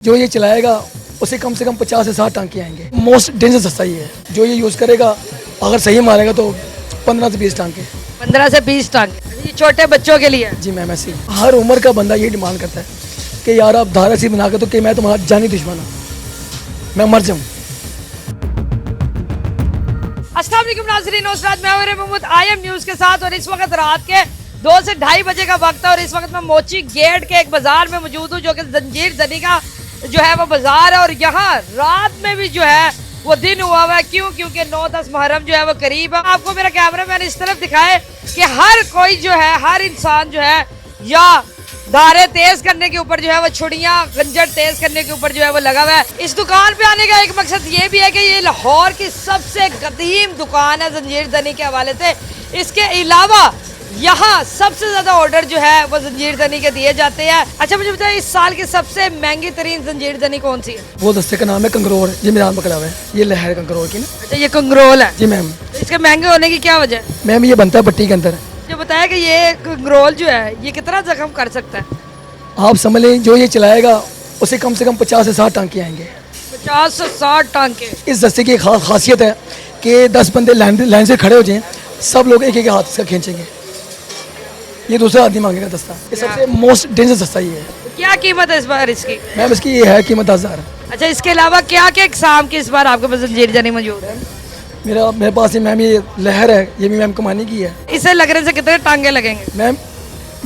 जो ये चलाएगा उसे कम से कम 50 से 60 टांके आएंगे। मोस्ट डेंजरस रास्ता ये है। जो ये यूज़ करेगा अगर सही मारेगा तो 15 से 20 टांके। 15 से 20 टांके ये छोटे बच्चों के लिए। जी मैम ऐसे ही हर उम्र का बंदा ये डिमांड करता है कि यार आप धारा ऐसी बना के तो कि मैं तुम्हारा जानी दुश्मन हूँ, मैं मर जाऊँ। अस्सलाम वालेकुम नाज़रीन, मैं मोहम्मद आयम न्यूज़ के साथ और इस वक्त रात के 2 से 2:30 बजे का वक्त है और इस वक्त मैं मोची गेट के एक बाजार में मौजूद हूँ जो कि जंजीर जनी का जो है वो बाजार है। और यहाँ रात में भी जो है वो दिन हुआ हुआ है। क्योंकि 9-10 मुहर्रम जो है वो करीब है। आपको मेरा कैमरा मैंने इस तरफ दिखाए कि हर कोई जो है, हर इंसान जो है या धारे तेज करने के ऊपर जो है वो छुड़ियाँ गंजर तेज करने के ऊपर जो है वो लगा हुआ है। इस दुकान पे आने का एक मकसद ये भी है कि ये लाहौर की सबसे कदीम दुकान है जंजीर जनी के हवाले से। इसके अलावा यहाँ सबसे ज्यादा ऑर्डर जो है वो जंजीर जनी के दिए जाते हैं। अच्छा मुझे बताइए, इस साल की सबसे महंगी तरीन जंजीर जनी कौन सी है? वो दस्ते का नाम है कंगरोर, ये मेरा पकड़ा हुआ है। ये लहर कंगरोर की ना। अच्छा ये कंगरोल है। जी मैम। इसके महंगे होने की क्या वजह है? मैम ये बनता है पट्टी के अंदर। जो बताया कि ये कंगरोल जो है ये कितना जख्म कर सकता है? आप समझ लें जो ये चलाएगा उसे कम से कम 50 से 60 टांके आएंगे। 50 से 60 टांके। इस दस्ते की एक खासियत है कि 10 बंदे लाइन से खड़े हो जाएं, सब लोग एक एक हाथ से खींचेंगे। ये दूसरा आदमी मांगेगा दस्ता। ये सबसे मोस्ट डेंजरस दस्ता ये है। क्या कीमत है इस बार इसकी? मैम इसकी ये है कीमत 10,000। अच्छा इसके अलावा क्या क्या इकसाम की इस बार आपके पास जंजीर जनी मौजूद है? मेरे पास ये मैम ये लहर है, ये भी मैम कमानी की है। इसे लगने से कितने टांगे लगेंगे? मैम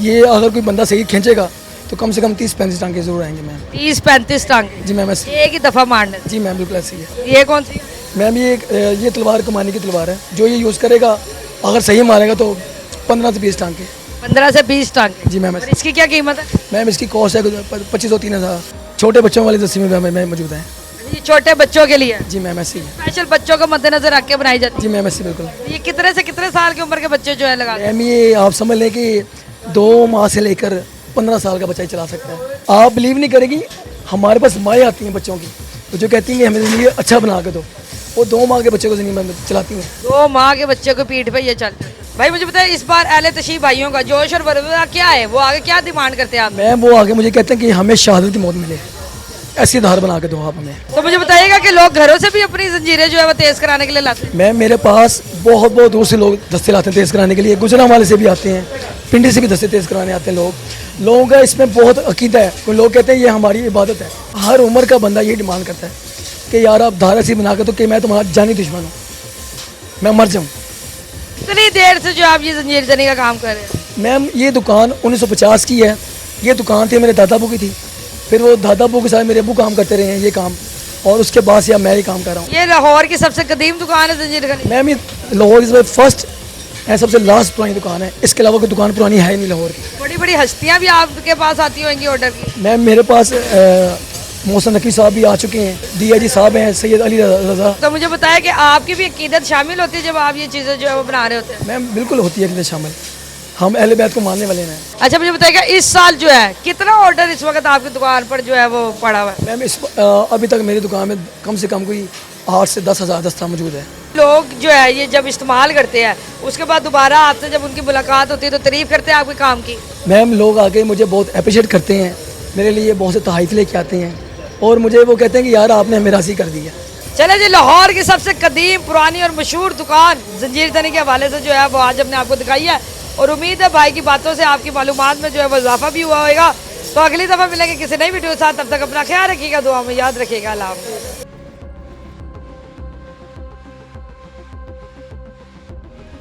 ये अगर कोई बंदा सही खींचेगा तो कम से कम 30-35 टांके जरूर आएंगे मैम। 30-35 टांगे? जी मैम ऐसे। एक ही दफा मारने? जी मैम बिल्कुल ऐसी है। ये कौन सी? मैम ये तलवार कमानी की तलवार है। जो ये यूज़ करेगा अगर सही मारेगा तो 15 से 20 टांके। 15 से 20 टांगे? जी मैम। इसकी क्या कीमत है? मैम इसकी कॉस्ट है 2500-3000। छोटे बच्चों वाली दस्ती में मैं मौजूद है। ये छोटे बच्चों के लिए? जी मैम ऐसी है। स्पेशल बच्चों को मद्देनजर रख के बनाई जाती है? जी मैम ऐसी बिल्कुल। ये कितने से कितने साल की उम्र के बच्चे जो है लगा? मैम ये आप समझ लें कि 2 माह से लेकर 15 साल का बच्चा ही चला सकता है। आप बिलीव नहीं करेगी, हमारे पास माएँ आती हैं बच्चों की तो जो कहती हैं कि हमें ज़िंदगी अच्छा बना के दो, वो 2 माह के बच्चे को ज़िंदगी में चलाती हैं। 2 माह के बच्चे को पीठ पे ये चलते हैं। भाई मुझे बताइए, इस बार अहले तशीफ भाइयों का जोश और बरबरा क्या है? वो आगे क्या डिमांड करते हैं आप? मैम वो आगे मुझे कहते हैं कि हमें शहादत की मौत मिले, ऐसी धार बना के दो आप हमें। तो मुझे बताइएगा कि लोग घरों से भी अपनी जंजीरें जो है वो तेज कराने के लिए लाते हैं? मैम मेरे पास बहुत दूर से लोग दस्ते लाते हैं तेज़ कराने के लिए। गुजरांवाले से भी आते हैं, पिंडी से भी दस्ते तेज़ कराने आते हैं लोगों का इसमें बहुत अकीदा है। कोई लोग कहते हैं ये हमारी इबादत है। हर उम्र का बंदा ये डिमांड करता है कि यार आप धारा ऐसी बना के तो कि मैं तुम्हारा जानी दुश्मन हूँ, मैं मर जाऊँ। इतनी देर से जो आप ये जंजीर जनी का काम कर रहे हैं? मैम ये दुकान 1950 की है। ये दुकान थी मेरे दादा अबू की थी, फिर वो दादा अबू के साथ मेरे अबू काम करते रहे हैं ये काम, और उसके बाद से अब मैं ही काम कर रहा हूँ। ये लाहौर की सबसे कदीम दुकान है जंजीर जनी? मैम ये लाहौर की फर्स्ट है, सबसे लास्ट पुरानी दुकान है। इसके अलावा कोई दुकान पुरानी है नहीं लाहौर की। बड़ी बड़ी हस्तियाँ भी आपके पास आती होंगी ऑर्डर की? मैम मेरे पास मोहसिन नकवी साहब भी आ चुके हैं, DIG साहब हैं, सैयद अली रज़ा। तो मुझे बताया कि आपकी भी अकीदत शामिल होती है जब आप ये चीज़ें जो है वो बना रहे होते हैं? मैम बिल्कुल होती है अकीदत शामिल, हम अहले बैत को मानने वाले हैं। अच्छा मुझे बताइएगा, इस साल जो है कितना ऑर्डर इस वक्त आपकी दुकान पर जो है वो पड़ा हुआ है? मैम अभी तक मेरी दुकान में कम से कम कोई 8 से 10 हज़ार दस्ता मौजूद है। लोग जो है ये जब इस्तेमाल करते हैं उसके बाद दोबारा आपसे जब उनकी मुलाकात होती है तो तारीफ करते हैं आपके काम की? मैम लोग आके मुझे बहुत अप्रिशिएट करते हैं, मेरे लिए बहुत से तोहफ़े लेके आते हैं और मुझे वो कहते हैं कि यार आपने हमें राज़ी कर दिया। चले जी, लाहौर की सबसे कदीम पुरानी और मशहूर दुकान जंजीर जनी के हवाले से जो है वो आज हमने आपको दिखाई है और उम्मीद है भाई की बातों से आपकी मालूमात में जो है वो इजाफा भी हुआ होगा। तो अगली दफ़ा मिलेंगे किसी नई वीडियो के साथ, तब तक अपना ख्याल रखिएगा, दुआ में याद रखिएगा। अल्लाह हाफ़िज़।